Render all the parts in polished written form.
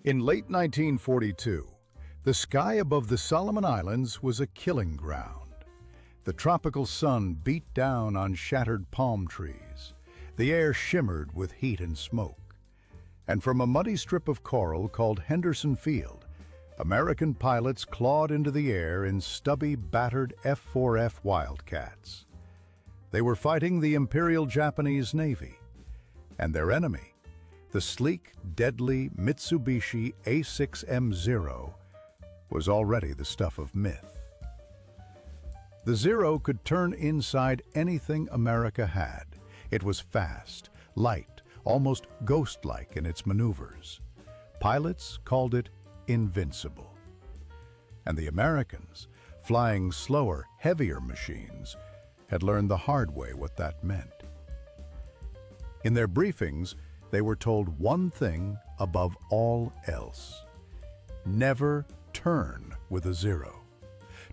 In late 1942, the sky above the Solomon Islands was a killing ground. The tropical sun beat down on shattered palm trees. The air shimmered with heat and smoke. And from a muddy strip of coral called Henderson Field, American pilots clawed into the air in stubby, battered F-4F Wildcats. They were fighting the Imperial Japanese Navy, and their enemy, the sleek, deadly Mitsubishi A6M0, was already the stuff of myth. The Zero could turn inside anything America had. It was fast, light, almost ghost-like in its maneuvers. Pilots called it invincible. And the Americans, flying slower, heavier machines, had learned the hard way what that meant. In their briefings, they were told one thing above all else: never turn with a Zero.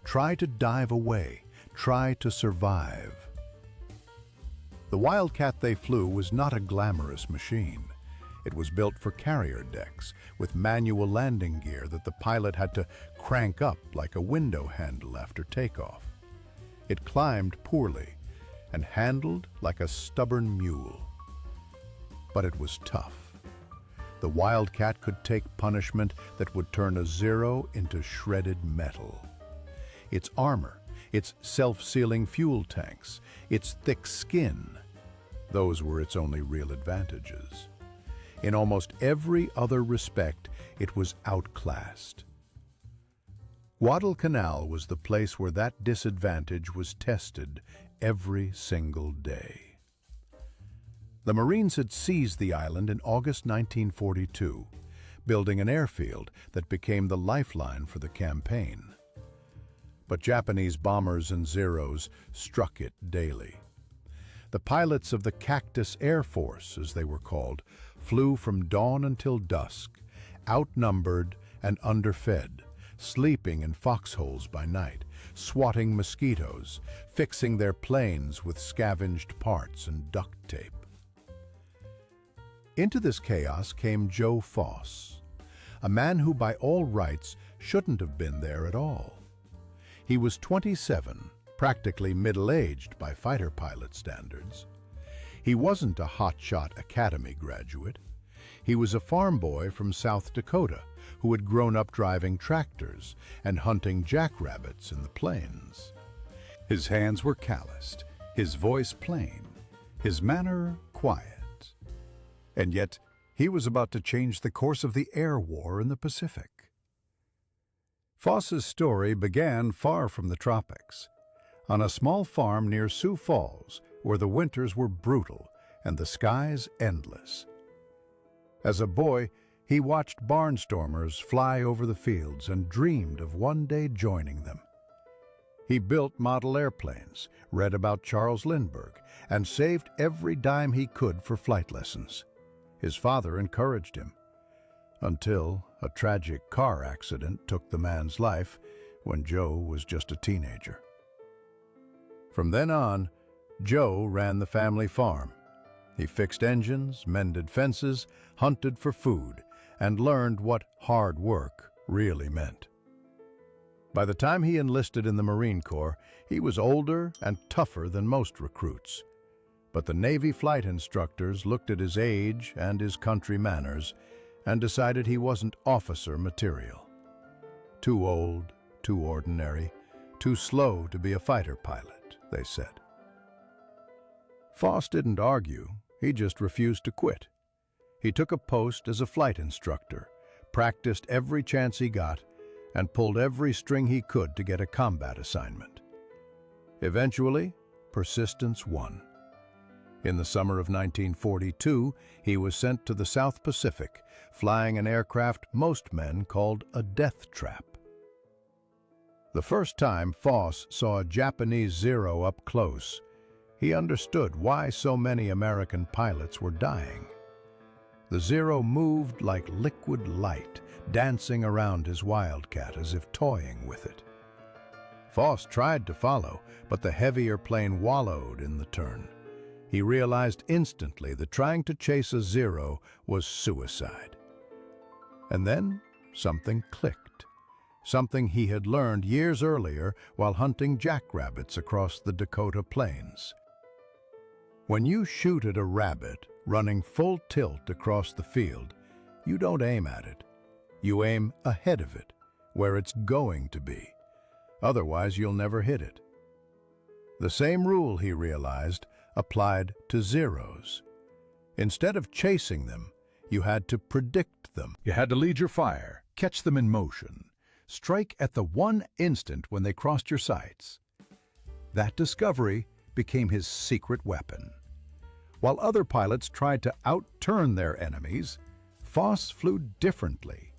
Try to dive away. Try to survive. The Wildcat they flew was not a glamorous machine. It was built for carrier decks, with manual landing gear that the pilot had to crank up like a window handle after takeoff. It climbed poorly and handled like a stubborn mule. But it was tough. The Wildcat could take punishment that would turn a Zero into shredded metal. Its armor, its self-sealing fuel tanks, its thick skin, those were its only real advantages. In almost every other respect, it was outclassed. Guadalcanal was the place where that disadvantage was tested every single day. The Marines had seized the island in August 1942, building an airfield that became the lifeline for the campaign. But Japanese bombers and Zeros struck it daily. The pilots of the Cactus Air Force, as they were called, flew from dawn until dusk, outnumbered and underfed, sleeping in foxholes by night, swatting mosquitoes, fixing their planes with scavenged parts and duct tape. Into this chaos came Joe Foss, a man who by all rights shouldn't have been there at all. He was 27, practically middle-aged by fighter pilot standards. He wasn't a hotshot academy graduate. He was a farm boy from South Dakota who had grown up driving tractors and hunting jackrabbits in the plains. His hands were calloused, his voice plain, his manner quiet. And yet, he was about to change the course of the air war in the Pacific. Foss's story began far from the tropics, on a small farm near Sioux Falls, where the winters were brutal and the skies endless. As a boy, he watched barnstormers fly over the fields and dreamed of one day joining them. He built model airplanes, read about Charles Lindbergh, and saved every dime he could for flight lessons. His father encouraged him, until a tragic car accident took the man's life when Joe was just a teenager. From then on, Joe ran the family farm. He fixed engines, mended fences, hunted for food, and learned what hard work really meant. By the time he enlisted in the Marine Corps, he was older and tougher than most recruits. But the Navy flight instructors looked at his age and his country manners and decided he wasn't officer material. Too old, too ordinary, too slow to be a fighter pilot, they said. Foss didn't argue, he just refused to quit. He took a post as a flight instructor, practiced every chance he got, and pulled every string he could to get a combat assignment. Eventually, persistence won. In the summer of 1942, he was sent to the South Pacific, flying an aircraft most men called a death trap. The first time Foss saw a Japanese Zero up close, he understood why so many American pilots were dying. The Zero moved like liquid light, dancing around his Wildcat as if toying with it. Foss tried to follow, but the heavier plane wallowed in the turn. He realized instantly that trying to chase a Zero was suicide. And then something clicked. Something he had learned years earlier while hunting jackrabbits across the Dakota plains. When you shoot at a rabbit running full tilt across the field, you don't aim at it. You aim ahead of it, where it's going to be. Otherwise, you'll never hit it. The same rule, he realized, applied to zeros. Instead of chasing them, you had to predict them. You had to lead your fire, catch them in motion, strike at the one instant when they crossed your sights. That discovery became his secret weapon. While other pilots tried to outturn their enemies, Foss flew differently.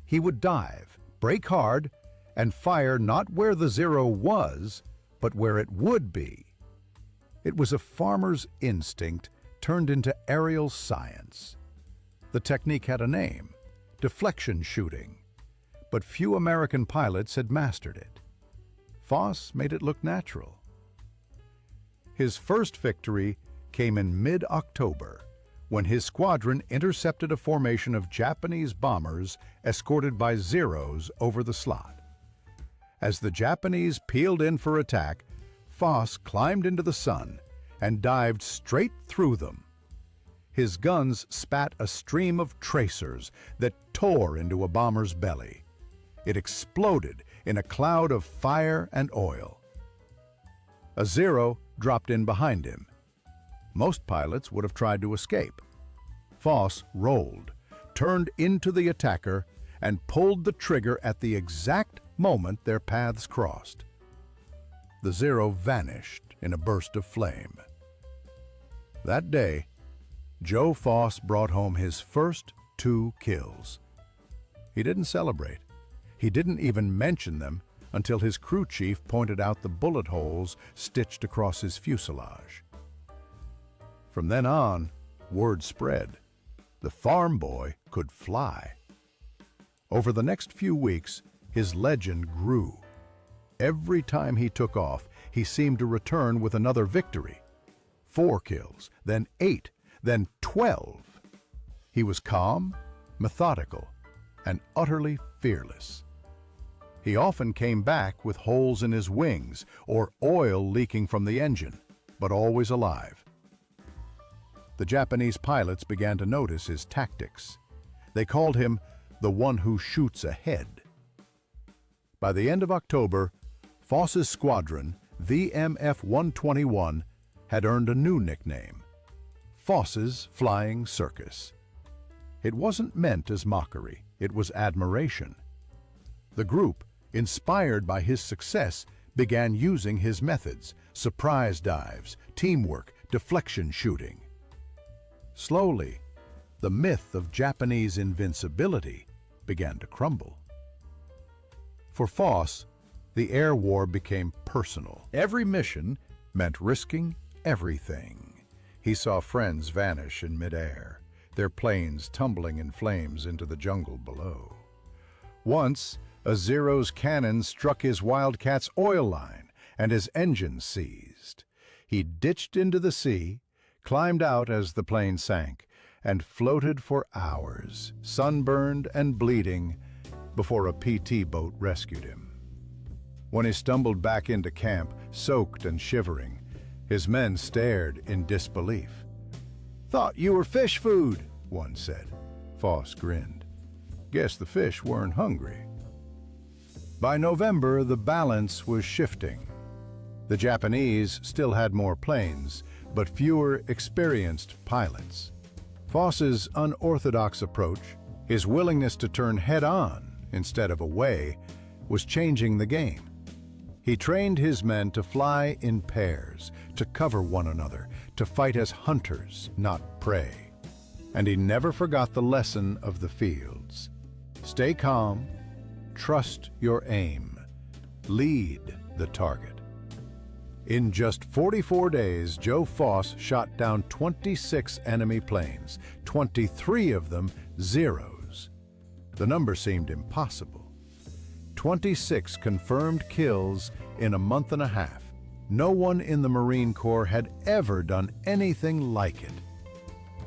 He would dive, brake hard, and fire not where the zero was, but where it would be. It was a farmer's instinct turned into aerial science. The technique had a name, deflection shooting, but few American pilots had mastered it. Foss made it look natural. His first victory came in mid-October, when his squadron intercepted a formation of Japanese bombers escorted by Zeros over the slot. As the Japanese peeled in for attack, Foss climbed into the sun and dived straight through them. His guns spat a stream of tracers that tore into a bomber's belly. It exploded in a cloud of fire and oil. A Zero dropped in behind him. Most pilots would have tried to escape. Foss rolled, turned into the attacker, and pulled the trigger at the exact moment their paths crossed. The Zero vanished in a burst of flame. That day, Joe Foss brought home his first 2 kills. He didn't celebrate. He didn't even mention them until his crew chief pointed out the bullet holes stitched across his fuselage. From then on, word spread. The farm boy could fly. Over the next few weeks, his legend grew. Every time he took off, he seemed to return with another victory. 4 kills, then 8, then 12. He was calm, methodical, and utterly fearless. He often came back with holes in his wings or oil leaking from the engine, but always alive. The Japanese pilots began to notice his tactics. They called him the one who shoots ahead. By the end of October, Foss's squadron, VMF 121, had earned a new nickname, Foss's Flying Circus. It wasn't meant as mockery, it was admiration. The group, inspired by his success, began using his methods, surprise dives, teamwork, deflection shooting. Slowly, the myth of Japanese invincibility began to crumble. For Foss, the air war became personal. Every mission meant risking everything. He saw friends vanish in midair, their planes tumbling in flames into the jungle below. Once, a Zero's cannon struck his Wildcat's oil line, and his engine seized. He ditched into the sea, climbed out as the plane sank, and floated for hours, sunburned and bleeding, before a PT boat rescued him. When he stumbled back into camp, soaked and shivering, his men stared in disbelief. "Thought you were fish food," one said. Foss grinned. "Guess the fish weren't hungry." By November, the balance was shifting. The Japanese still had more planes, but fewer experienced pilots. Foss's unorthodox approach, his willingness to turn head-on instead of away, was changing the game. He trained his men to fly in pairs, to cover one another, to fight as hunters, not prey. And he never forgot the lesson of the fields. Stay calm, trust your aim, lead the target. In just 44 days, Joe Foss shot down 26 enemy planes, 23 of them Zeros. The number seemed impossible. 26 confirmed kills in a month and a half. No one in the Marine Corps had ever done anything like it.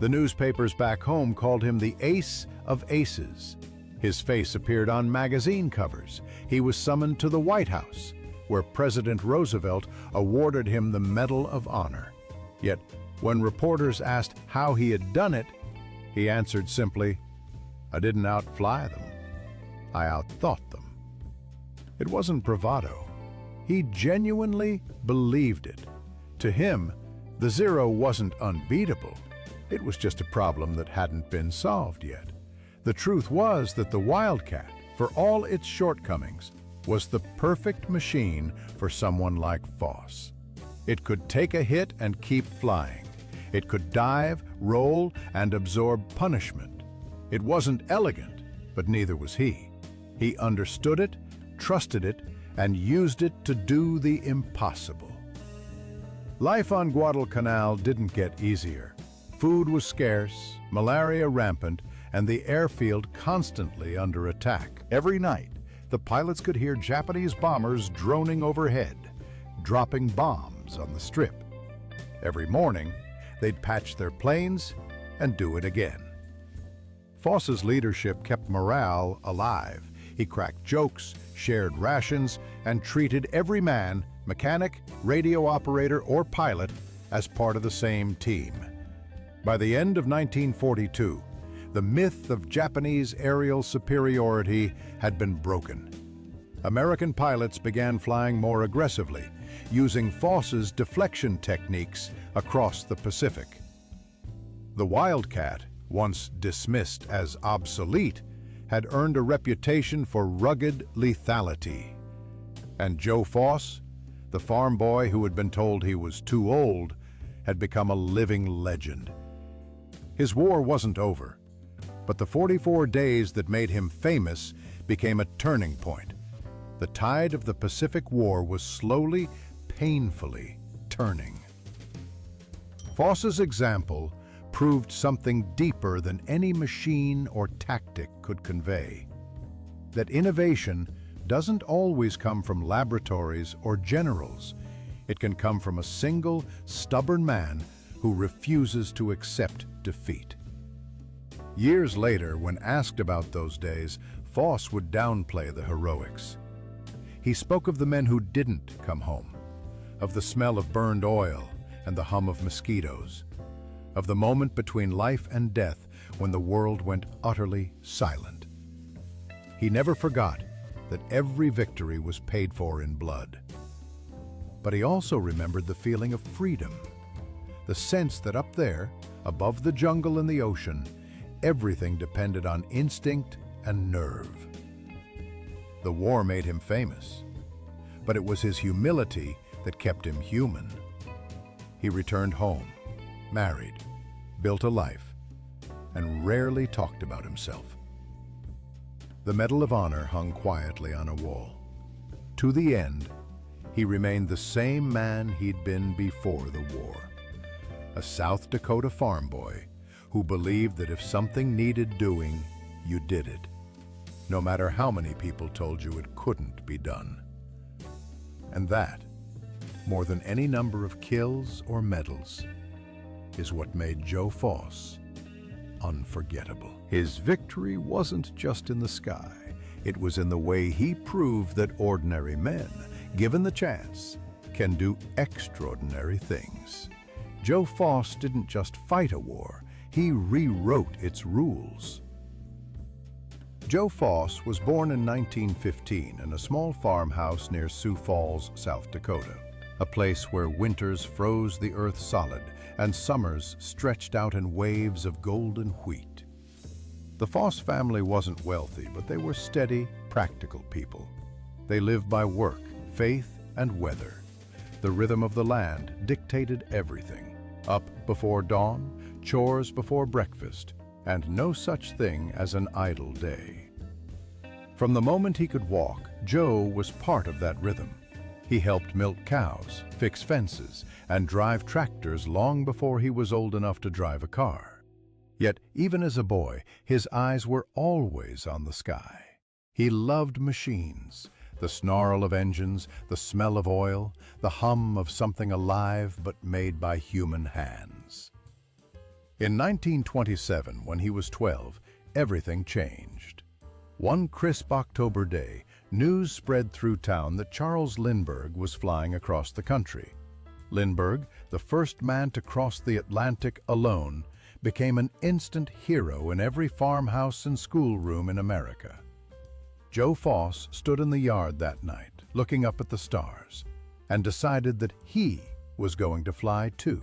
The newspapers back home called him the Ace of Aces. His face appeared on magazine covers. He was summoned to the White House, where President Roosevelt awarded him the Medal of Honor. Yet, when reporters asked how he had done it, he answered simply, "I didn't outfly them. I outthought them." It wasn't bravado. He genuinely believed it. To him, the Zero wasn't unbeatable. It was just a problem that hadn't been solved yet. The truth was that the Wildcat, for all its shortcomings, was the perfect machine for someone like Foss. It could take a hit and keep flying. It could dive, roll, and absorb punishment. It wasn't elegant, but neither was he. He understood it, trusted it, and used it to do the impossible. Life on Guadalcanal didn't get easier. Food was scarce, malaria rampant, and the airfield constantly under attack. Every night, the pilots could hear Japanese bombers droning overhead, dropping bombs on the strip. Every morning, they'd patch their planes and do it again. Foss's leadership kept morale alive. He cracked jokes, shared rations, and treated every man, mechanic, radio operator, or pilot, as part of the same team. By the end of 1942, the myth of Japanese aerial superiority had been broken. American pilots began flying more aggressively, using Foss's deflection techniques across the Pacific. The Wildcat, once dismissed as obsolete, had earned a reputation for rugged lethality. And Joe Foss, the farm boy who had been told he was too old, had become a living legend. His war wasn't over, but the 44 days that made him famous became a turning point. The tide of the Pacific War was slowly, painfully turning. Foss's example proved something deeper than any machine or tactic could convey. That innovation doesn't always come from laboratories or generals. It can come from a single, stubborn man who refuses to accept defeat. Years later, when asked about those days, Foss would downplay the heroics. He spoke of the men who didn't come home, of the smell of burned oil and the hum of mosquitoes, of the moment between life and death when the world went utterly silent. He never forgot that every victory was paid for in blood. But he also remembered the feeling of freedom, the sense that up there, above the jungle and the ocean, everything depended on instinct and nerve. The war made him famous, but it was his humility that kept him human. He returned home, married, built a life, and rarely talked about himself. The Medal of Honor hung quietly on a wall. To the end, he remained the same man he'd been before the war, a South Dakota farm boy who believed that if something needed doing, you did it, no matter how many people told you it couldn't be done. And that, more than any number of kills or medals, is what made Joe Foss unforgettable. His victory wasn't just in the sky. It was in the way he proved that ordinary men, given the chance, can do extraordinary things. Joe Foss didn't just fight a war, he rewrote its rules. Joe Foss was born in 1915 in a small farmhouse near Sioux Falls, South Dakota, a place where winters froze the earth solid and summers stretched out in waves of golden wheat. The Foss family wasn't wealthy, but they were steady, practical people. They lived by work, faith, and weather. The rhythm of the land dictated everything. Up before dawn, chores before breakfast, and no such thing as an idle day. From the moment he could walk, Joe was part of that rhythm. He helped milk cows, fix fences, and drive tractors long before he was old enough to drive a car. Yet, even as a boy, his eyes were always on the sky. He loved machines, the snarl of engines, the smell of oil, the hum of something alive but made by human hands. In 1927, when he was 12, everything changed. One crisp October day, news spread through town that Charles Lindbergh was flying across the country. Lindbergh, the first man to cross the Atlantic alone, became an instant hero in every farmhouse and schoolroom in America. Joe Foss stood in the yard that night, looking up at the stars, and decided that he was going to fly too.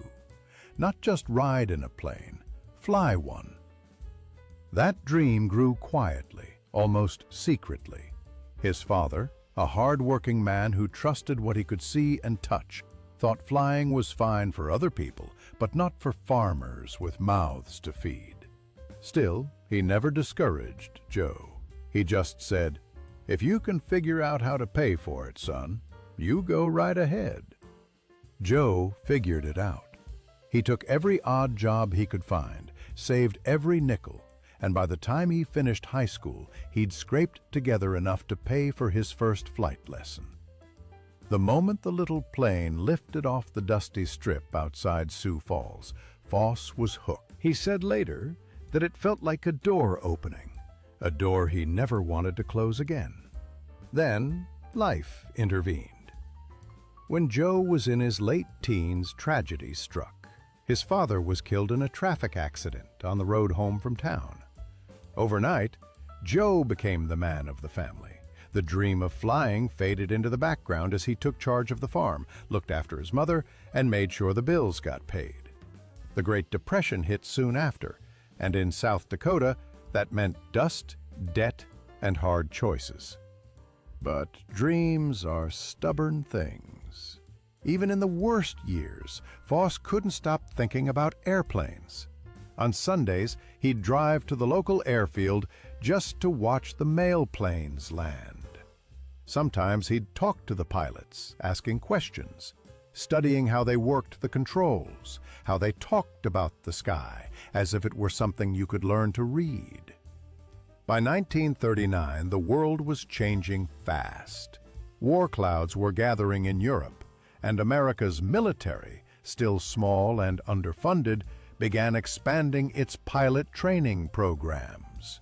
Not just ride in a plane, fly one. That dream grew quietly, almost secretly. His father, a hard-working man who trusted what he could see and touch, thought flying was fine for other people, but not for farmers with mouths to feed. Still, he never discouraged Joe. He just said, "If you can figure out how to pay for it, son, you go right ahead." Joe figured it out. He took every odd job he could find, saved every nickel, and by the time he finished high school, he'd scraped together enough to pay for his first flight lesson. The moment the little plane lifted off the dusty strip outside Sioux Falls, Foss was hooked. He said later that it felt like a door opening, a door he never wanted to close again. Then, life intervened. When Joe was in his late teens, tragedy struck. His father was killed in a traffic accident on the road home from town. Overnight, Joe became the man of the family. The dream of flying faded into the background as he took charge of the farm, looked after his mother, and made sure the bills got paid. The Great Depression hit soon after, and in South Dakota, that meant dust, debt, and hard choices. But dreams are stubborn things. Even in the worst years, Foss couldn't stop thinking about airplanes. On Sundays, he'd drive to the local airfield just to watch the mail planes land. Sometimes he'd talk to the pilots, asking questions, studying how they worked the controls, how they talked about the sky, as if it were something you could learn to read. By 1939, the world was changing fast. War clouds were gathering in Europe, and America's military, still small and underfunded, began expanding its pilot training programs.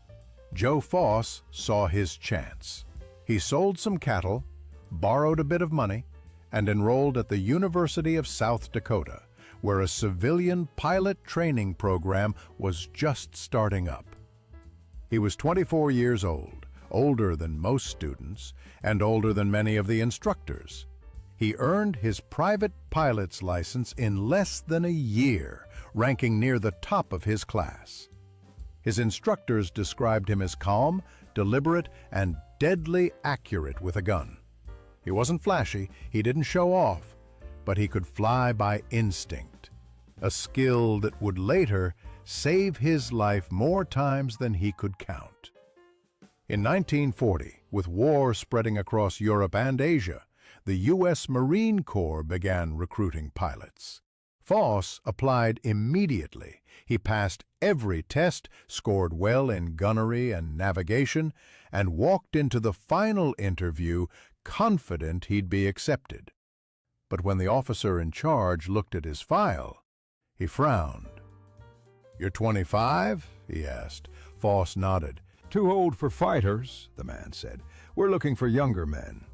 Joe Foss saw his chance. He sold some cattle, borrowed a bit of money, and enrolled at the University of South Dakota, where a civilian pilot training program was just starting up. He was 24 years old, older than most students, and older than many of the instructors. He earned his private pilot's license in less than a year, ranking near the top of his class. His instructors described him as calm, deliberate, and deadly accurate with a gun. He wasn't flashy, he didn't show off, but he could fly by instinct, a skill that would later save his life more times than he could count. In 1940, with war spreading across Europe and Asia, the U.S. Marine Corps began recruiting pilots. Foss applied immediately. He passed every test, scored well in gunnery and navigation, and walked into the final interview confident he'd be accepted. But when the officer in charge looked at his file, he frowned. "You're 25?" he asked. Foss nodded. "Too old for fighters," the man said. "We're looking for younger men."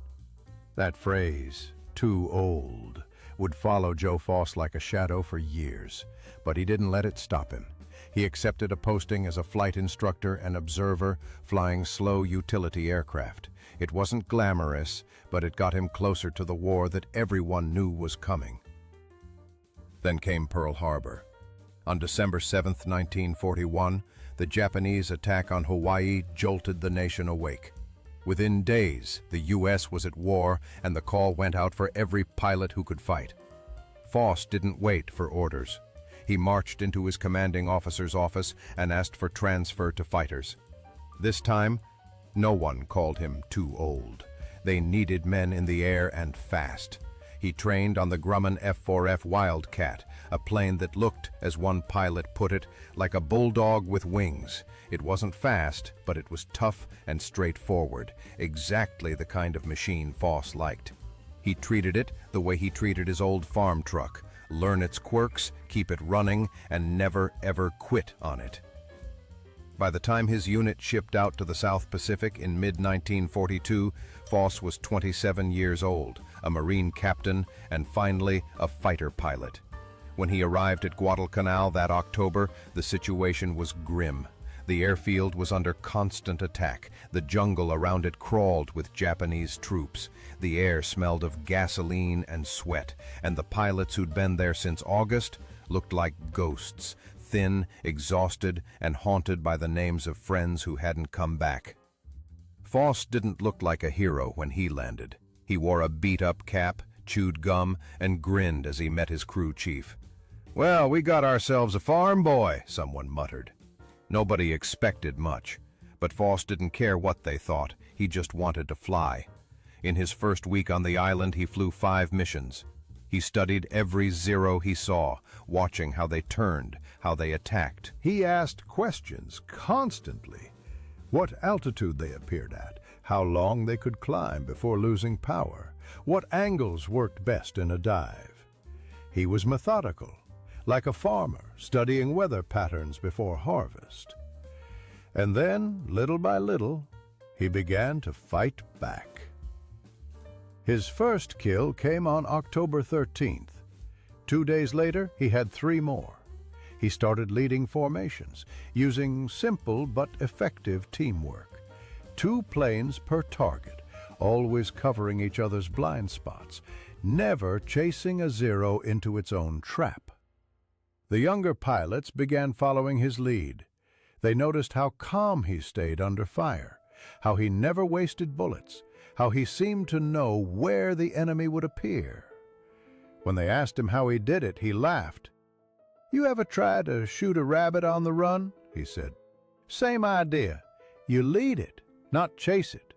That phrase, "too old," would follow Joe Foss like a shadow for years, but he didn't let it stop him. He accepted a posting as a flight instructor and observer flying slow utility aircraft. It wasn't glamorous, but it got him closer to the war that everyone knew was coming. Then came Pearl Harbor. On December 7, 1941, the Japanese attack on Hawaii jolted the nation awake. Within days, the U.S. was at war, and the call went out for every pilot who could fight. Foss didn't wait for orders. He marched into his commanding officer's office and asked for transfer to fighters. This time, no one called him too old. They needed men in the air and fast. He trained on the Grumman F-4F Wildcat, a plane that looked, as one pilot put it, like a bulldog with wings. It wasn't fast, but it was tough and straightforward, exactly the kind of machine Foss liked. He treated it the way he treated his old farm truck: learn its quirks, keep it running, and never ever quit on it. By the time his unit shipped out to the South Pacific in mid-1942, Foss was 27 years old, a Marine captain, and finally a fighter pilot. When he arrived at Guadalcanal that October, the situation was grim. The airfield was under constant attack. The jungle around it crawled with Japanese troops. The air smelled of gasoline and sweat, and the pilots who'd been there since August looked like ghosts, thin, exhausted, and haunted by the names of friends who hadn't come back. Foss didn't look like a hero when he landed. He wore a beat-up cap, chewed gum, and grinned as he met his crew chief. "Well, we got ourselves a farm boy," someone muttered. Nobody expected much, but Foss didn't care what they thought. He just wanted to fly. In his first week on the island, he flew 5 missions. He studied every Zero he saw, watching how they turned, how they attacked. He asked questions constantly. What altitude they appeared at, how long they could climb before losing power, what angles worked best in a dive. He was methodical, like a farmer studying weather patterns before harvest. And then, little by little, he began to fight back. His first kill came on October 13th. 2 days later, he had 3 more. He started leading formations, using simple but effective teamwork. 2 planes per target, always covering each other's blind spots, never chasing a Zero into its own trap. The younger pilots began following his lead. They noticed how calm he stayed under fire, how he never wasted bullets, how he seemed to know where the enemy would appear. When they asked him how he did it, he laughed. "You ever tried to shoot a rabbit on the run?" he said. "Same idea. You lead it, not chase it."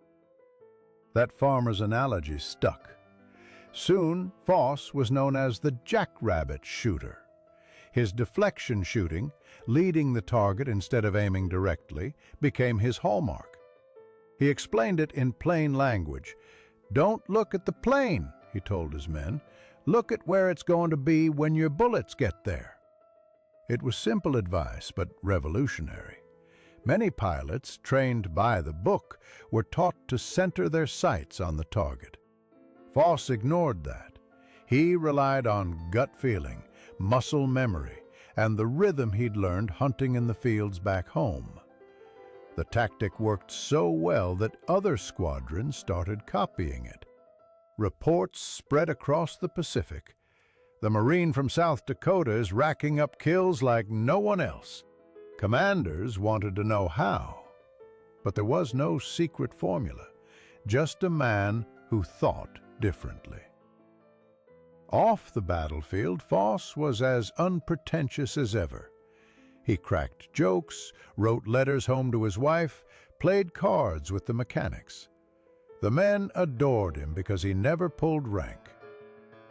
That farmer's analogy stuck. Soon, Foss was known as the jackrabbit shooter. His deflection shooting, leading the target instead of aiming directly, became his hallmark. He explained it in plain language. "Don't look at the plane," he told his men. "Look at where it's going to be when your bullets get there." It was simple advice, but revolutionary. Many pilots, trained by the book, were taught to center their sights on the target. Foss ignored that. He relied on gut feeling, muscle memory, and the rhythm he'd learned hunting in the fields back home. The tactic worked so well that other squadrons started copying it. Reports spread across the Pacific. "The Marine from South Dakota is racking up kills like no one else." Commanders wanted to know how. But there was no secret formula, just a man who thought differently. Off the battlefield, Foss was as unpretentious as ever. He cracked jokes, wrote letters home to his wife, played cards with the mechanics. The men adored him because he never pulled rank.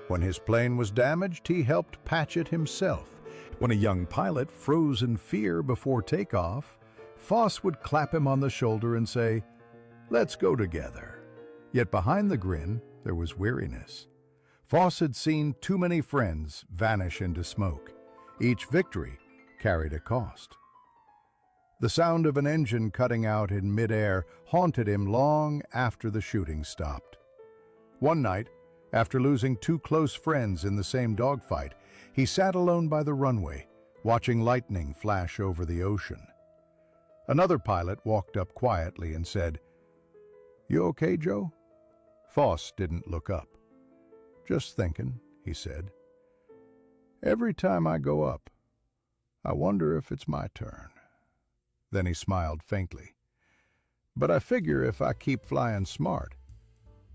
When his plane was damaged, he helped patch it himself. When a young pilot froze in fear before takeoff, Foss would clap him on the shoulder and say, "Let's go together." Yet behind the grin, there was weariness. Foss had seen too many friends vanish into smoke. Each victory carried a cost. The sound of an engine cutting out in midair haunted him long after the shooting stopped. One night, after losing 2 close friends in the same dogfight, he sat alone by the runway, watching lightning flash over the ocean. Another pilot walked up quietly and said, "You okay, Joe?" Foss didn't look up. "Just thinking," he said. "Every time I go up, I wonder if it's my turn." Then he smiled faintly. "But I figure if I keep flying smart,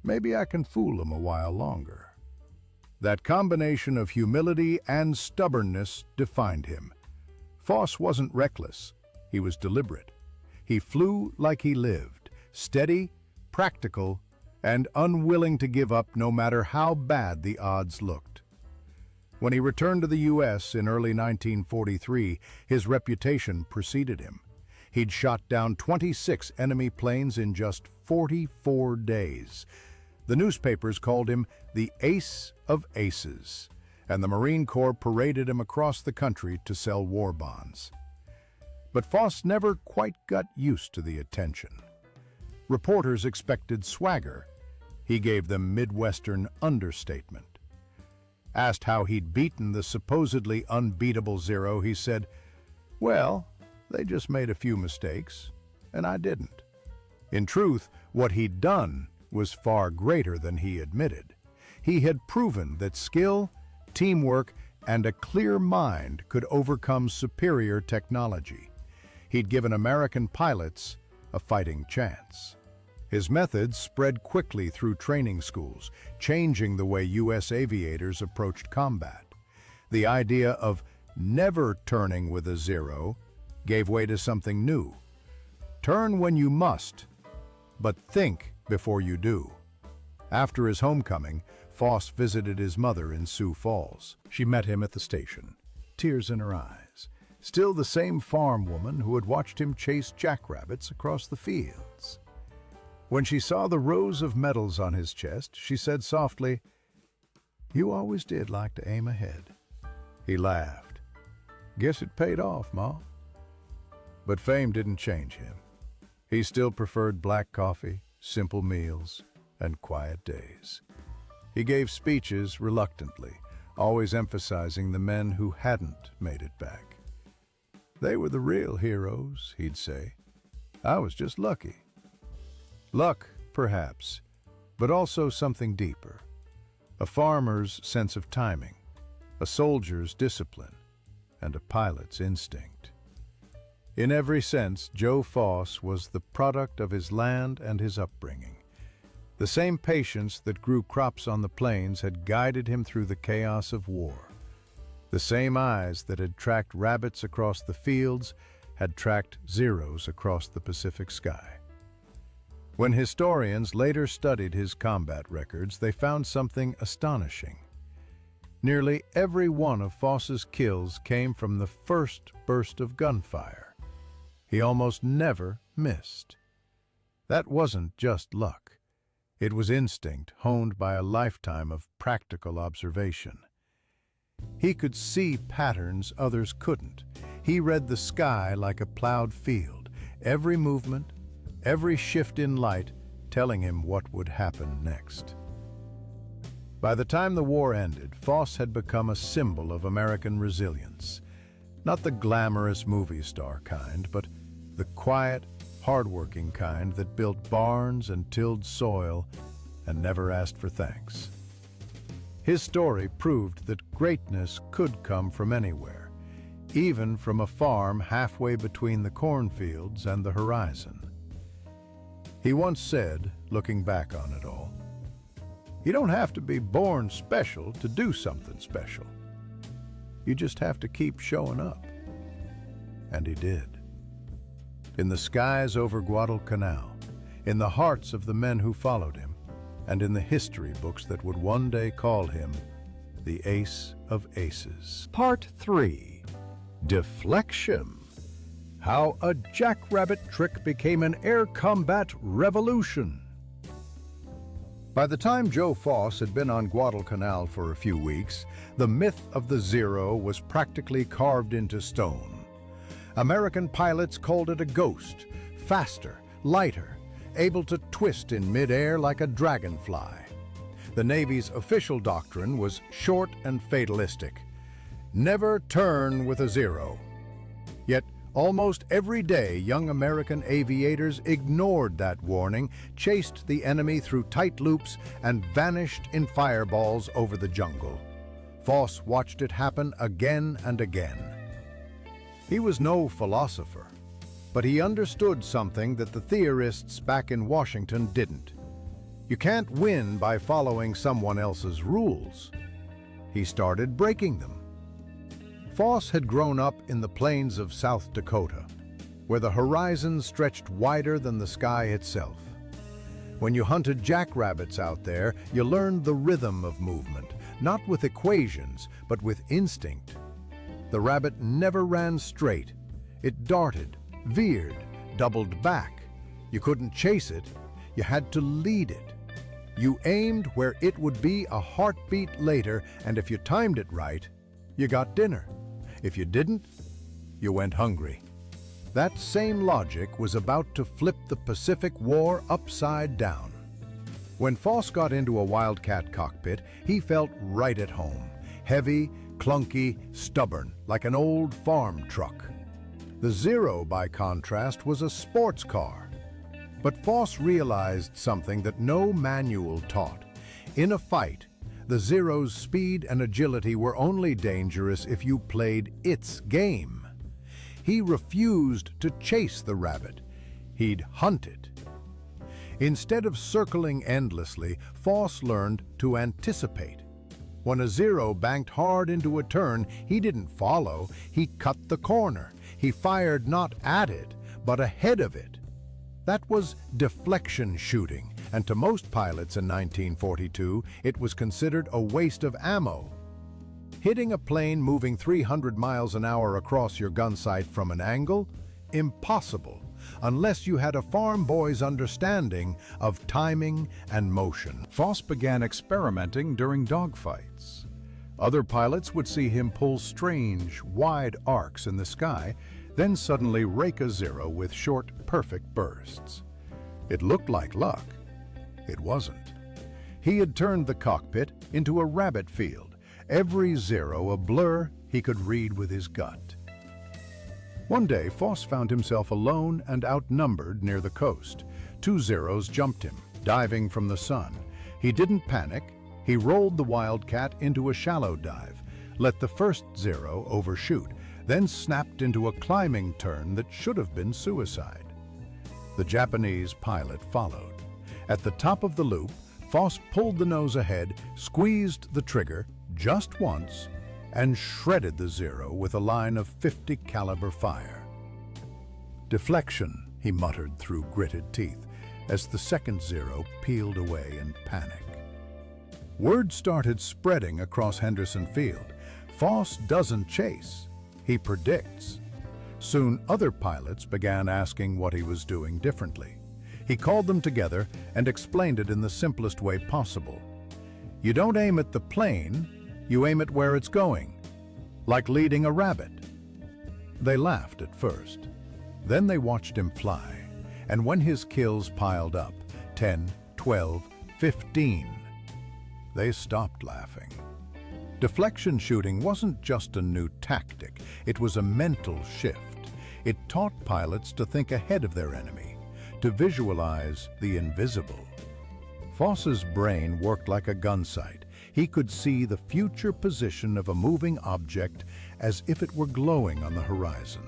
maybe I can fool 'em a while longer." That combination of humility and stubbornness defined him. Foss wasn't reckless. He was deliberate. He flew like he lived, steady, practical, and unwilling to give up no matter how bad the odds looked. When he returned to the U.S. in early 1943, his reputation preceded him. He'd shot down 26 enemy planes in just 44 days. The newspapers called him the Ace of Aces, and the Marine Corps paraded him across the country to sell war bonds. But Foss never quite got used to the attention. Reporters expected swagger. He gave them Midwestern understatement. Asked how he'd beaten the supposedly unbeatable Zero, he said, "Well, they just made a few mistakes, and I didn't." In truth, what he'd done was far greater than he admitted. He had proven that skill, teamwork, and a clear mind could overcome superior technology. He'd given American pilots a fighting chance. His methods spread quickly through training schools, changing the way U.S. aviators approached combat. The idea of never turning with a Zero gave way to something new. Turn when you must, but think before you do. After his homecoming, Foss visited his mother in Sioux Falls. She met him at the station, tears in her eyes. Still the same farm woman who had watched him chase jackrabbits across the fields. When she saw the rows of medals on his chest, she said softly, "You always did like to aim ahead." He laughed. "Guess it paid off, Ma." But fame didn't change him. He still preferred black coffee, simple meals, and quiet days. He gave speeches reluctantly, always emphasizing the men who hadn't made it back. "They were the real heroes," he'd say. "I was just lucky." Luck, perhaps, but also something deeper. A farmer's sense of timing, a soldier's discipline, and a pilot's instinct. In every sense, Joe Foss was the product of his land and his upbringing. The same patience that grew crops on the plains had guided him through the chaos of war. The same eyes that had tracked rabbits across the fields had tracked Zeros across the Pacific sky. When historians later studied his combat records, they found something astonishing. Nearly every one of Foss's kills came from the first burst of gunfire. He almost never missed. That wasn't just luck. It was instinct honed by a lifetime of practical observation. He could see patterns others couldn't. He read the sky like a plowed field, every movement, every shift in light telling him what would happen next. By the time the war ended, Foss had become a symbol of American resilience. Not the glamorous movie star kind, but the quiet, hardworking kind that built barns and tilled soil and never asked for thanks. His story proved that greatness could come from anywhere, even from a farm halfway between the cornfields and the horizon. He once said, looking back on it all, "You don't have to be born special to do something special. You just have to keep showing up." And he did. In the skies over Guadalcanal, in the hearts of the men who followed him, and in the history books that would one day call him the Ace of Aces. Part 3. Deflection. How a jackrabbit trick became an air combat revolution. By the time Joe Foss had been on Guadalcanal for a few weeks, the myth of the Zero was practically carved into stone. American pilots called it a ghost, faster, lighter, able to twist in midair like a dragonfly. The Navy's official doctrine was short and fatalistic: never turn with a Zero. Yet, almost every day, young American aviators ignored that warning, chased the enemy through tight loops, and vanished in fireballs over the jungle. Foss watched it happen again and again. He was no philosopher, but he understood something that the theorists back in Washington didn't. You can't win by following someone else's rules. He started breaking them. Foss had grown up in the plains of South Dakota, where the horizon stretched wider than the sky itself. When you hunted jackrabbits out there, you learned the rhythm of movement, not with equations, but with instinct. The rabbit never ran straight. It darted, veered, doubled back. You couldn't chase it, you had to lead it. You aimed where it would be a heartbeat later, and if you timed it right, you got dinner. If you didn't, you went hungry. That same logic was about to flip the Pacific War upside down. When Foss got into a Wildcat cockpit, he felt right at home. Heavy, clunky, stubborn, like an old farm truck. The Zero, by contrast, was a sports car. But Foss realized something that no manual taught. In a fight, the Zero's speed and agility were only dangerous if you played its game. He refused to chase the rabbit. He'd hunt it. Instead of circling endlessly, Foss learned to anticipate. When a Zero banked hard into a turn, he didn't follow, he cut the corner. He fired not at it, but ahead of it. That was deflection shooting, and to most pilots in 1942, it was considered a waste of ammo. Hitting a plane moving 300 miles an hour across your gun sight from an angle? Impossible, unless you had a farm boy's understanding of timing and motion. Foss began experimenting during dogfights. Other pilots would see him pull strange, wide arcs in the sky, then suddenly rake a Zero with short, perfect bursts. It looked like luck. It wasn't. He had turned the cockpit into a rabbit field, every Zero a blur he could read with his gut. One day, Foss found himself alone and outnumbered near the coast. Two Zeros jumped him, diving from the sun. He didn't panic. He rolled the Wildcat into a shallow dive, let the first Zero overshoot, then snapped into a climbing turn that should have been suicide. The Japanese pilot followed. At the top of the loop, Foss pulled the nose ahead, squeezed the trigger just once, and shredded the Zero with a line of .50 caliber fire. "Deflection," he muttered through gritted teeth, as the second Zero peeled away in panic. Word started spreading across Henderson Field. Foss doesn't chase, he predicts. Soon other pilots began asking what he was doing differently. He called them together and explained it in the simplest way possible. You don't aim at the plane, you aim at where it's going, like leading a rabbit. They laughed at first. Then they watched him fly, and when his kills piled up, 10, 12, 15, they stopped laughing. Deflection shooting wasn't just a new tactic, it was a mental shift. It taught pilots to think ahead of their enemy, to visualize the invisible. Foss's brain worked like a gun sight. He could see the future position of a moving object as if it were glowing on the horizon.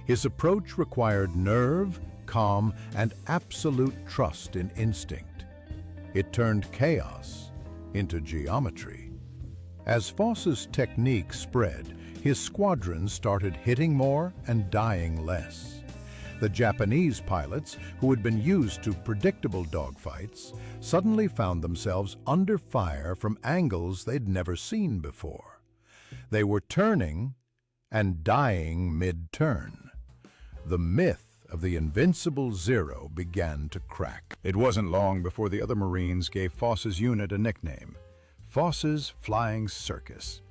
His approach required nerve, calm, and absolute trust in instinct. It turned chaos into geometry. As Foss's technique spread, his squadrons started hitting more and dying less. The Japanese pilots, who had been used to predictable dogfights, suddenly found themselves under fire from angles they'd never seen before. They were turning and dying mid-turn. The myth of the invincible Zero began to crack. It wasn't long before the other Marines gave Foss's unit a nickname, Foss's Flying Circus.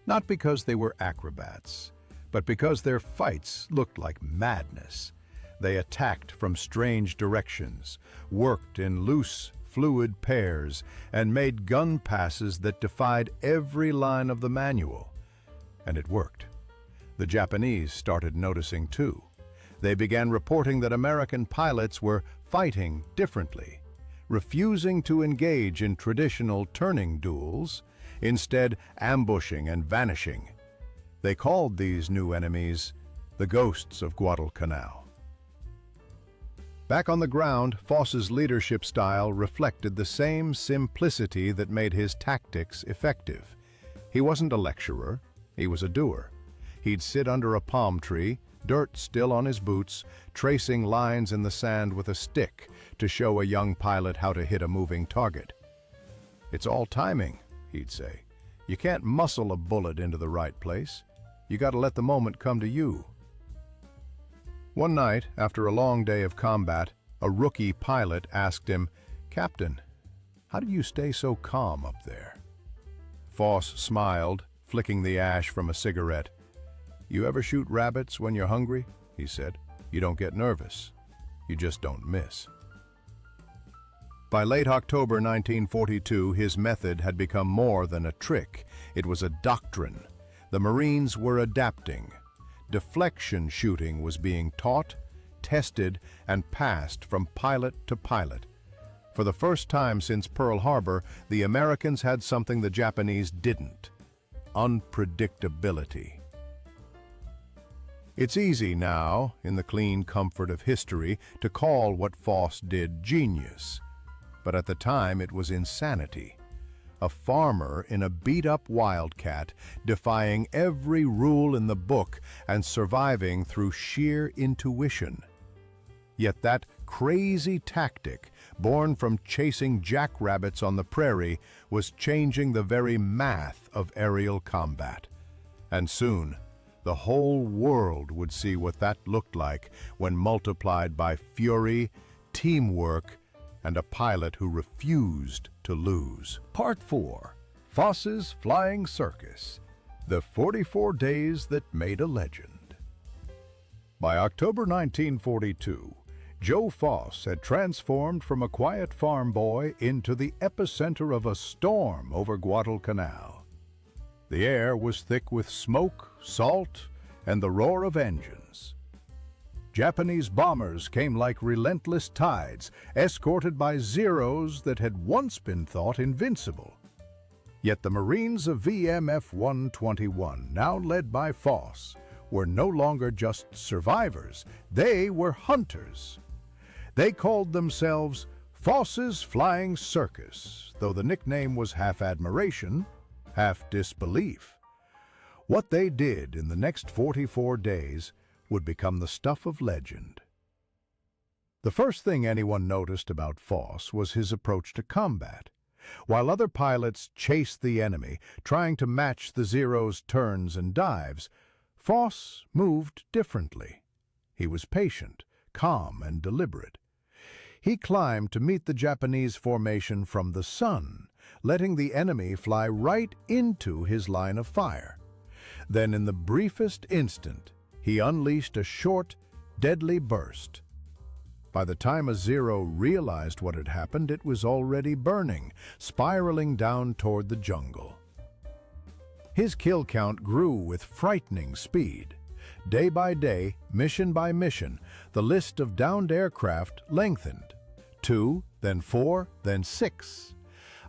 Not because they were acrobats, but because their fights looked like madness. They attacked from strange directions, worked in loose, fluid pairs, and made gun passes that defied every line of the manual. And it worked. The Japanese started noticing too. They began reporting that American pilots were fighting differently, refusing to engage in traditional turning duels, instead ambushing and vanishing. They called these new enemies the ghosts of Guadalcanal. Back on the ground, Foss's leadership style reflected the same simplicity that made his tactics effective. He wasn't a lecturer, he was a doer. He'd sit under a palm tree, dirt still on his boots, tracing lines in the sand with a stick to show a young pilot how to hit a moving target. "It's all timing," he'd say. "You can't muscle a bullet into the right place. You got to let the moment come to you." One night, after a long day of combat, a rookie pilot asked him, "Captain, how do you stay so calm up there?" Foss smiled, flicking the ash from a cigarette. "You ever shoot rabbits when you're hungry?" he said. "You don't get nervous. You just don't miss." By late October 1942, his method had become more than a trick. It was a doctrine. The Marines were adapting. Deflection shooting was being taught, tested, and passed from pilot to pilot. For the first time since Pearl Harbor, the Americans had something the Japanese didn't: unpredictability. It's easy now, in the clean comfort of history, to call what Foss did genius. But at the time it was insanity. A farmer in a beat-up wildcat, defying every rule in the book and surviving through sheer intuition. Yet that crazy tactic, born from chasing jackrabbits on the prairie, was changing the very math of aerial combat. And soon, the whole world would see what that looked like when multiplied by fury, teamwork, and a pilot who refused to lose. Part 4. Foss's Flying Circus. The 44 Days That Made a Legend. By October 1942, Joe Foss had transformed from a quiet farm boy into the epicenter of a storm over Guadalcanal. The air was thick with smoke, salt, and the roar of engines. Japanese bombers came like relentless tides, escorted by Zeros that had once been thought invincible. Yet the Marines of VMF 121, now led by Foss, were no longer just survivors, they were hunters. They called themselves Foss's Flying Circus, though the nickname was half admiration, half disbelief. What they did in the next 44 days would become the stuff of legend. The first thing anyone noticed about Foss was his approach to combat. While other pilots chased the enemy, trying to match the Zero's turns and dives, Foss moved differently. He was patient, calm, and deliberate. He climbed to meet the Japanese formation from the sun, letting the enemy fly right into his line of fire. Then, in the briefest instant, he unleashed a short, deadly burst. By the time a Zero realized what had happened, it was already burning, spiraling down toward the jungle. His kill count grew with frightening speed. Day by day, mission by mission, the list of downed aircraft lengthened. 2, then 4, then 6.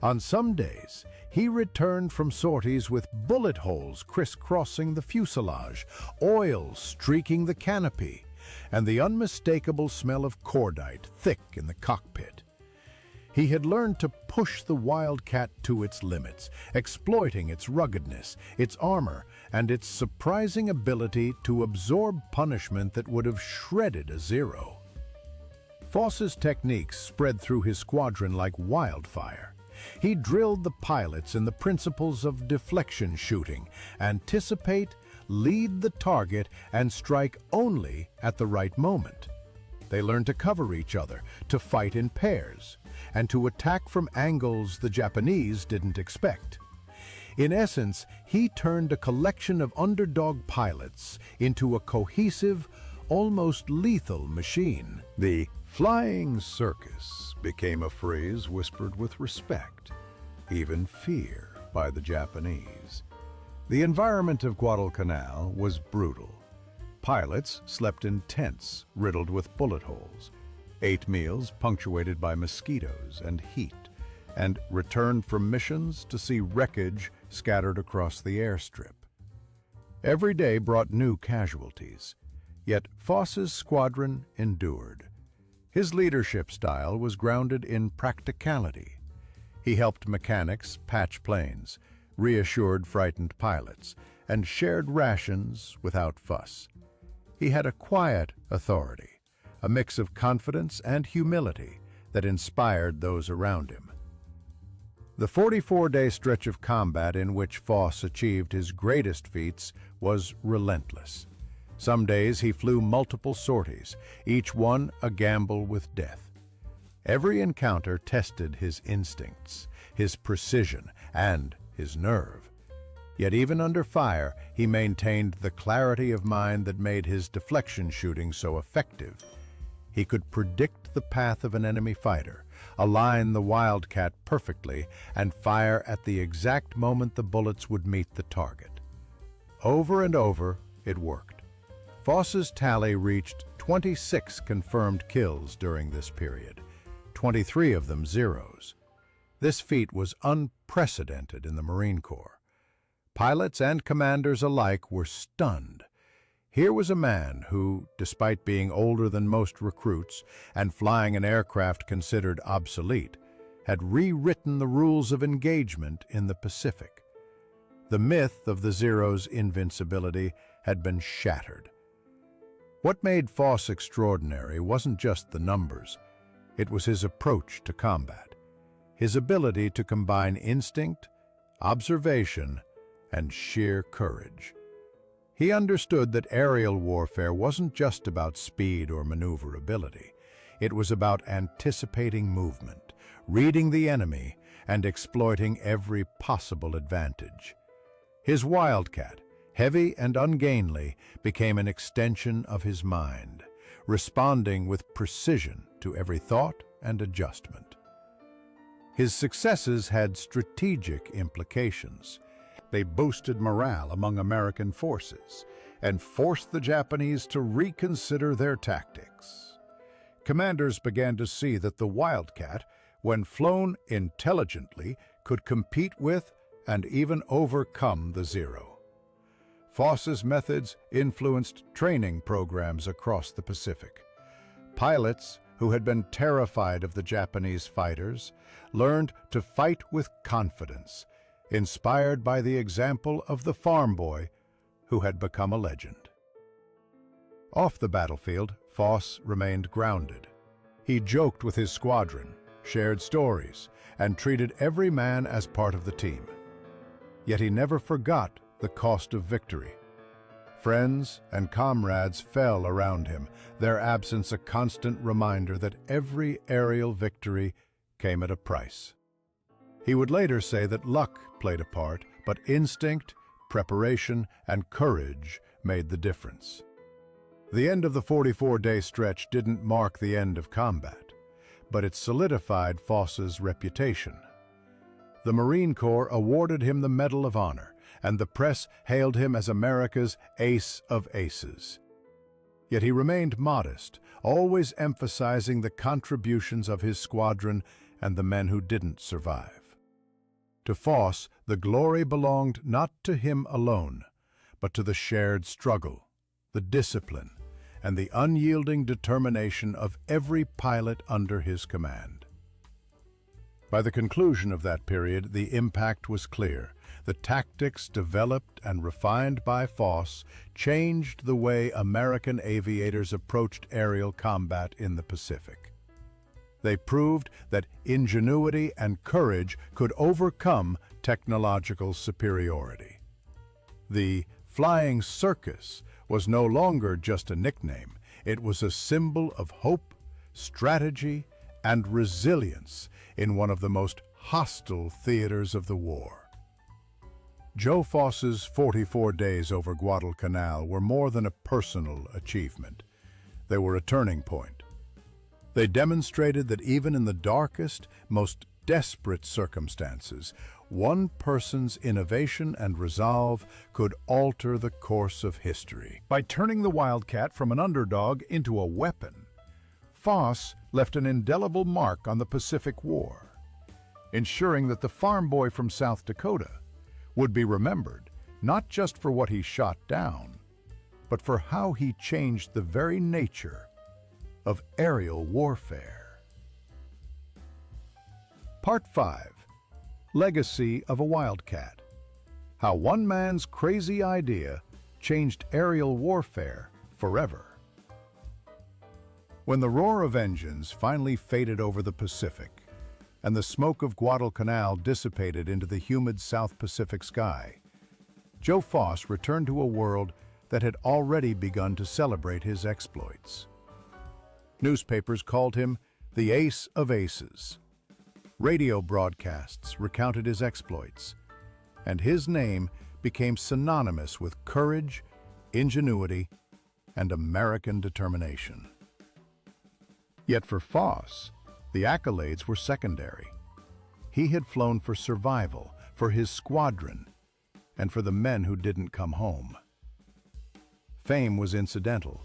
On some days, he returned from sorties with bullet holes crisscrossing the fuselage, oil streaking the canopy, and the unmistakable smell of cordite thick in the cockpit. He had learned to push the Wildcat to its limits, exploiting its ruggedness, its armor, and its surprising ability to absorb punishment that would have shredded a Zero. Foss's techniques spread through his squadron like wildfire. He drilled the pilots in the principles of deflection shooting: anticipate, lead the target, and strike only at the right moment. They learned to cover each other, to fight in pairs, and to attack from angles the Japanese didn't expect. In essence, he turned a collection of underdog pilots into a cohesive, almost lethal machine. The flying circus became a phrase whispered with respect, even fear, by the Japanese. The environment of Guadalcanal was brutal. Pilots slept in tents riddled with bullet holes, ate meals punctuated by mosquitoes and heat, and returned from missions to see wreckage scattered across the airstrip. Every day brought new casualties, yet Foss's squadron endured. His leadership style was grounded in practicality. He helped mechanics patch planes, reassured frightened pilots, and shared rations without fuss. He had a quiet authority, a mix of confidence and humility that inspired those around him. The 44-day stretch of combat in which Foss achieved his greatest feats was relentless. Some days he flew multiple sorties, each one a gamble with death. Every encounter tested his instincts, his precision, and his nerve. Yet even under fire, he maintained the clarity of mind that made his deflection shooting so effective. He could predict the path of an enemy fighter, align the wildcat perfectly, and fire at the exact moment the bullets would meet the target. Over and over, it worked. Foss's tally reached 26 confirmed kills during this period, 23 of them zeros. This feat was unprecedented in the Marine Corps. Pilots and commanders alike were stunned. Here was a man who, despite being older than most recruits and flying an aircraft considered obsolete, had rewritten the rules of engagement in the Pacific. The myth of the Zero's invincibility had been shattered. What made Foss extraordinary wasn't just the numbers. It was his approach to combat, his ability to combine instinct, observation, and sheer courage. He understood that aerial warfare wasn't just about speed or maneuverability. It was about anticipating movement, reading the enemy, and exploiting every possible advantage. His wildcat, heavy and ungainly, became an extension of his mind, responding with precision to every thought and adjustment. His successes had strategic implications. They boosted morale among American forces and forced the Japanese to reconsider their tactics. Commanders began to see that the Wildcat, when flown intelligently, could compete with and even overcome the Zero. Foss's methods influenced training programs across the Pacific. Pilots, who had been terrified of the Japanese fighters, learned to fight with confidence, inspired by the example of the farm boy who had become a legend. Off the battlefield, Foss remained grounded. He joked with his squadron, shared stories, and treated every man as part of the team. Yet he never forgot the cost of victory. Friends and comrades fell around him, their absence a constant reminder that every aerial victory came at a price. He would later say that luck played a part, but instinct, preparation, and courage made the difference. The end of the 44-day stretch didn't mark the end of combat, but it solidified Foss's reputation. The Marine Corps awarded him the Medal of Honor, and the press hailed him as America's ace of aces. Yet he remained modest, always emphasizing the contributions of his squadron and the men who didn't survive. To Foss, the glory belonged not to him alone, but to the shared struggle, the discipline, and the unyielding determination of every pilot under his command. By the conclusion of that period, the impact was clear. The tactics developed and refined by Foss changed the way American aviators approached aerial combat in the Pacific. They proved that ingenuity and courage could overcome technological superiority. The flying circus was no longer just a nickname. It was a symbol of hope, strategy, and resilience in one of the most hostile theaters of the war. Joe Foss's 44 days over Guadalcanal were more than a personal achievement. They were a turning point. They demonstrated that even in the darkest, most desperate circumstances, one person's innovation and resolve could alter the course of history. By turning the Wildcat from an underdog into a weapon, Foss left an indelible mark on the Pacific War, ensuring that the farm boy from South Dakota would be remembered not just for what he shot down, but for how he changed the very nature of aerial warfare. Part 5. Legacy of a Wildcat. How one man's crazy idea changed aerial warfare forever. When the roar of engines finally faded over the Pacific, and the smoke of Guadalcanal dissipated into the humid South Pacific sky, Joe Foss returned to a world that had already begun to celebrate his exploits. Newspapers called him the Ace of Aces. Radio broadcasts recounted his exploits, and his name became synonymous with courage, ingenuity, and American determination. Yet for Foss, the accolades were secondary. He had flown for survival, for his squadron, and for the men who didn't come home. Fame was incidental.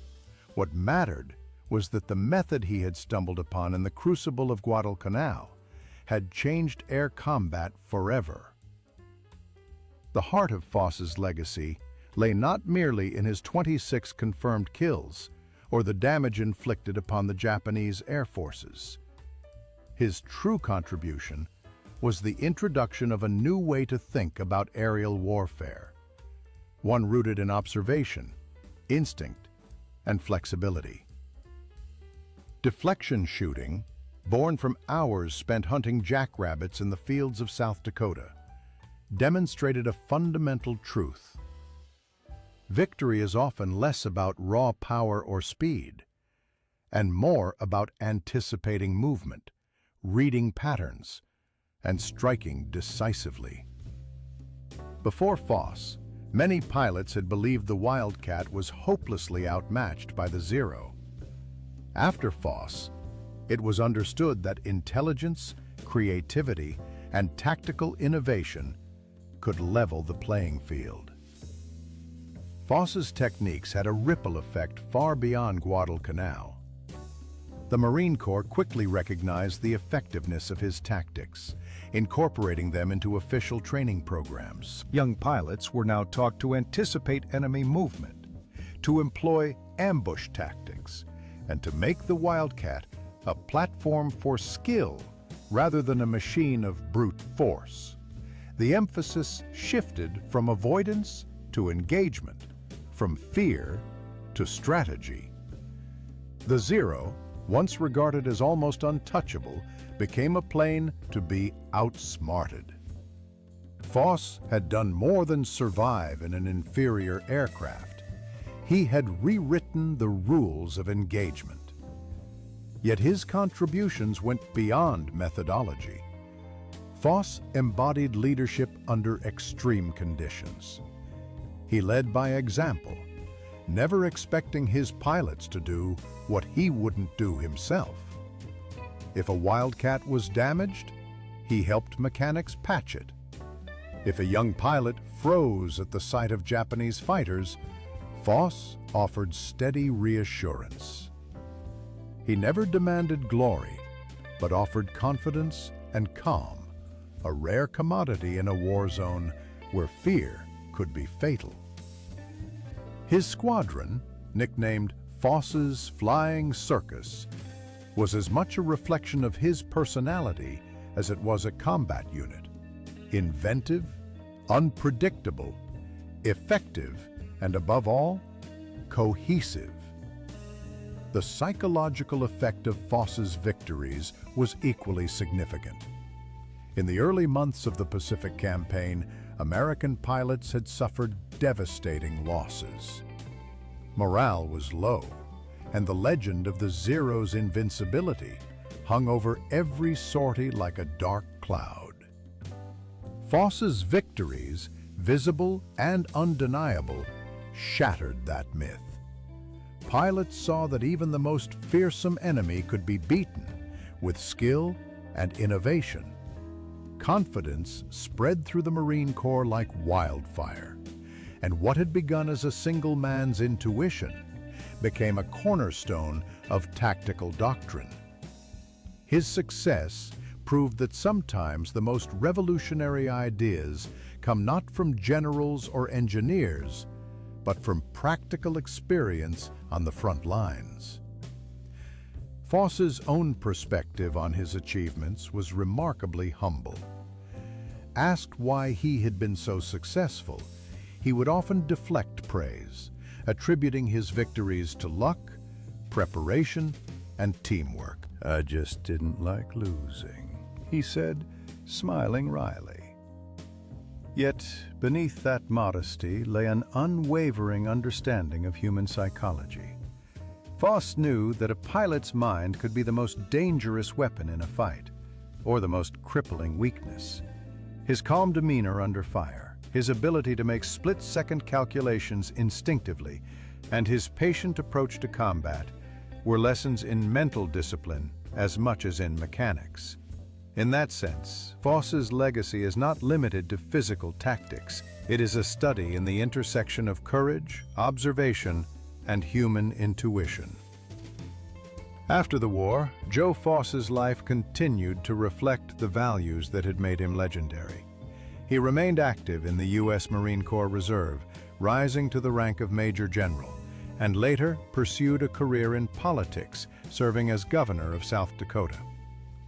What mattered was that the method he had stumbled upon in the crucible of Guadalcanal had changed air combat forever. The heart of Foss's legacy lay not merely in his 26 confirmed kills or the damage inflicted upon the Japanese air forces. His true contribution was the introduction of a new way to think about aerial warfare, one rooted in observation, instinct, and flexibility. Deflection shooting, born from hours spent hunting jackrabbits in the fields of South Dakota, demonstrated a fundamental truth. Victory is often less about raw power or speed, and more about anticipating movement, reading patterns, and striking decisively. Before Foss, many pilots had believed the Wildcat was hopelessly outmatched by the Zero. After Foss, it was understood that intelligence, creativity, and tactical innovation could level the playing field. Foss's techniques had a ripple effect far beyond Guadalcanal. The Marine Corps quickly recognized the effectiveness of his tactics, incorporating them into official training programs. Young pilots were now taught to anticipate enemy movement, to employ ambush tactics, and to make the Wildcat a platform for skill rather than a machine of brute force. The emphasis shifted from avoidance to engagement, from fear to strategy. The Zero, once regarded as almost untouchable, became a plane to be outsmarted. Foss had done more than survive in an inferior aircraft. He had rewritten the rules of engagement. Yet his contributions went beyond methodology. Foss embodied leadership under extreme conditions. He led by example, never expecting his pilots to do what he wouldn't do himself. If a Wildcat was damaged, he helped mechanics patch it. If a young pilot froze at the sight of Japanese fighters, Foss offered steady reassurance. He never demanded glory, but offered confidence and calm, a rare commodity in a war zone where fear could be fatal. His squadron, nicknamed Foss's Flying Circus, was as much a reflection of his personality as it was a combat unit. Inventive, unpredictable, effective, and above all, cohesive. The psychological effect of Foss's victories was equally significant. In the early months of the Pacific Campaign, American pilots had suffered devastating losses. Morale was low, and the legend of the Zero's invincibility hung over every sortie like a dark cloud. Foss's victories, visible and undeniable, shattered that myth. Pilots saw that even the most fearsome enemy could be beaten with skill and innovation. Confidence spread through the Marine Corps like wildfire, and what had begun as a single man's intuition became a cornerstone of tactical doctrine. His success proved that sometimes the most revolutionary ideas come not from generals or engineers, but from practical experience on the front lines. Foss's own perspective on his achievements was remarkably humble. Asked why he had been so successful, he would often deflect praise, attributing his victories to luck, preparation, and teamwork. "I just didn't like losing," he said, smiling wryly. Yet, beneath that modesty lay an unwavering understanding of human psychology. Foss knew that a pilot's mind could be the most dangerous weapon in a fight, or the most crippling weakness. His calm demeanor under fire, his ability to make split-second calculations instinctively, and his patient approach to combat were lessons in mental discipline as much as in mechanics. In that sense, Foss's legacy is not limited to physical tactics. It is a study in the intersection of courage, observation, and human intuition. After the war, Joe Foss's life continued to reflect the values that had made him legendary. He remained active in the U.S. Marine Corps Reserve, rising to the rank of Major General, and later pursued a career in politics, serving as governor of South Dakota.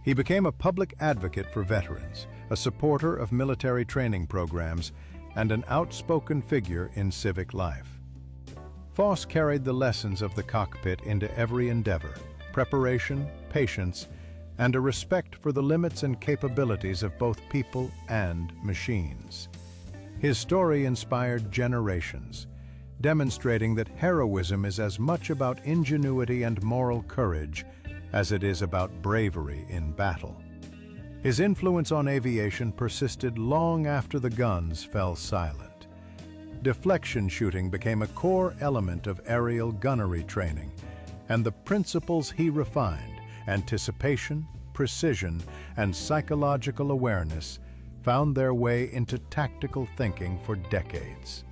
He became a public advocate for veterans, a supporter of military training programs, and an outspoken figure in civic life. Foss carried the lessons of the cockpit into every endeavor: preparation, patience, and a respect for the limits and capabilities of both people and machines. His story inspired generations, demonstrating that heroism is as much about ingenuity and moral courage as it is about bravery in battle. His influence on aviation persisted long after the guns fell silent. Deflection shooting became a core element of aerial gunnery training, and the principles he refined, anticipation, precision, and psychological awareness, found their way into tactical thinking for decades.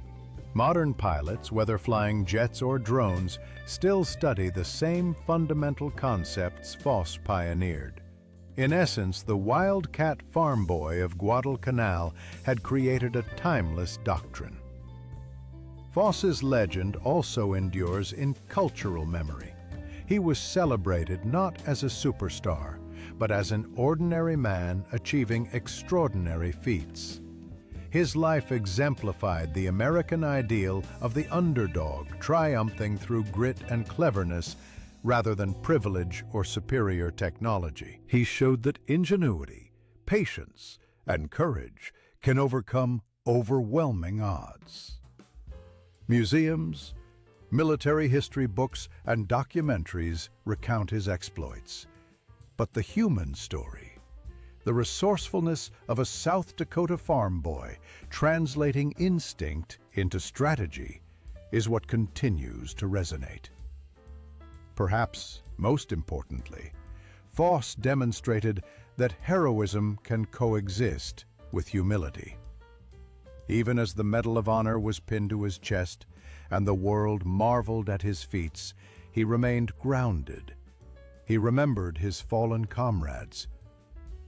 Modern pilots, whether flying jets or drones, still study the same fundamental concepts Foss pioneered. In essence, the wildcat farm boy of Guadalcanal had created a timeless doctrine. Foss's legend also endures in cultural memory. He was celebrated not as a superstar, but as an ordinary man achieving extraordinary feats. His life exemplified the American ideal of the underdog triumphing through grit and cleverness rather than privilege or superior technology. He showed that ingenuity, patience, and courage can overcome overwhelming odds. Museums, military history books, and documentaries recount his exploits. But the human story, the resourcefulness of a South Dakota farm boy translating instinct into strategy, is what continues to resonate. Perhaps most importantly, Foss demonstrated that heroism can coexist with humility. Even as the Medal of Honor was pinned to his chest and the world marveled at his feats, he remained grounded. He remembered his fallen comrades,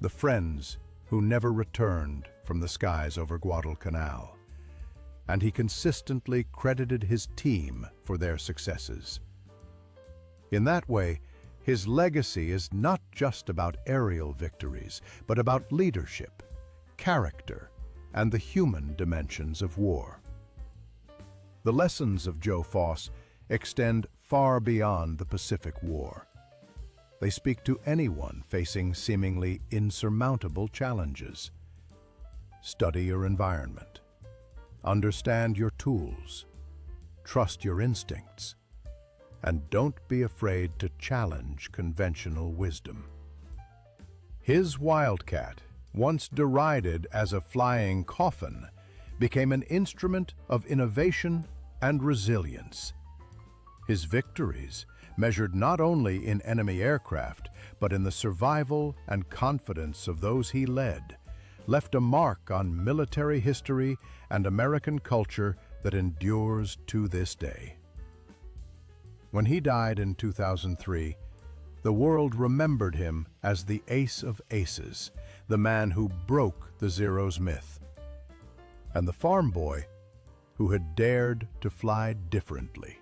the friends who never returned from the skies over Guadalcanal, and he consistently credited his team for their successes. In that way, his legacy is not just about aerial victories, but about leadership, character, and the human dimensions of war. The lessons of Joe Foss extend far beyond the Pacific War. They speak to anyone facing seemingly insurmountable challenges. Study your environment. Understand your tools. Trust your instincts. And don't be afraid to challenge conventional wisdom. His Wildcat, once derided as a flying coffin, became an instrument of innovation and resilience. His victories, measured not only in enemy aircraft, but in the survival and confidence of those he led, left a mark on military history and American culture that endures to this day. When he died in 2003, the world remembered him as the ace of aces, the man who broke the Zeros myth, and the farm boy who had dared to fly differently.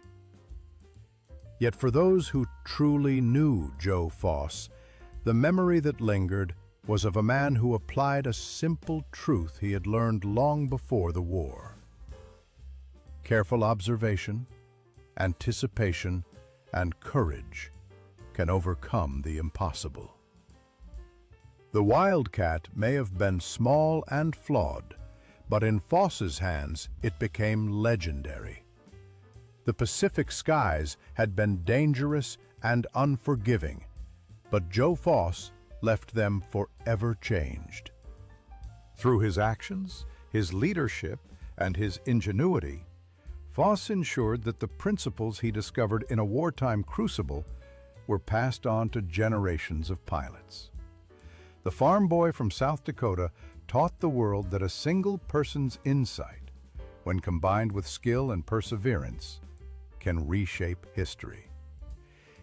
Yet for those who truly knew Joe Foss, the memory that lingered was of a man who applied a simple truth he had learned long before the war. Careful observation, anticipation, and courage can overcome the impossible. The Wildcat may have been small and flawed, but in Foss's hands it became legendary. The Pacific skies had been dangerous and unforgiving, but Joe Foss left them forever changed. Through his actions, his leadership, and his ingenuity, Foss ensured that the principles he discovered in a wartime crucible were passed on to generations of pilots. The farm boy from South Dakota taught the world that a single person's insight, when combined with skill and perseverance, can reshape history.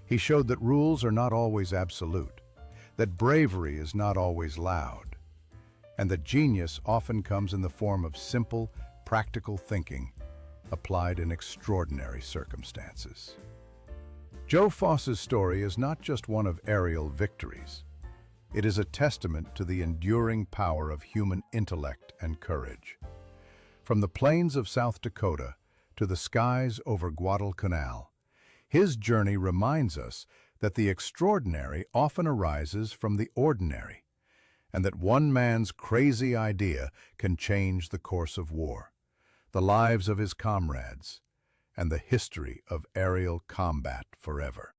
He showed that rules are not always absolute, that bravery is not always loud, and that genius often comes in the form of simple, practical thinking applied in extraordinary circumstances. Joe Foss's story is not just one of aerial victories. It is a testament to the enduring power of human intellect and courage. From the plains of South Dakota to the skies over Guadalcanal, his journey reminds us that the extraordinary often arises from the ordinary, and that one man's crazy idea can change the course of war, the lives of his comrades, and the history of aerial combat forever.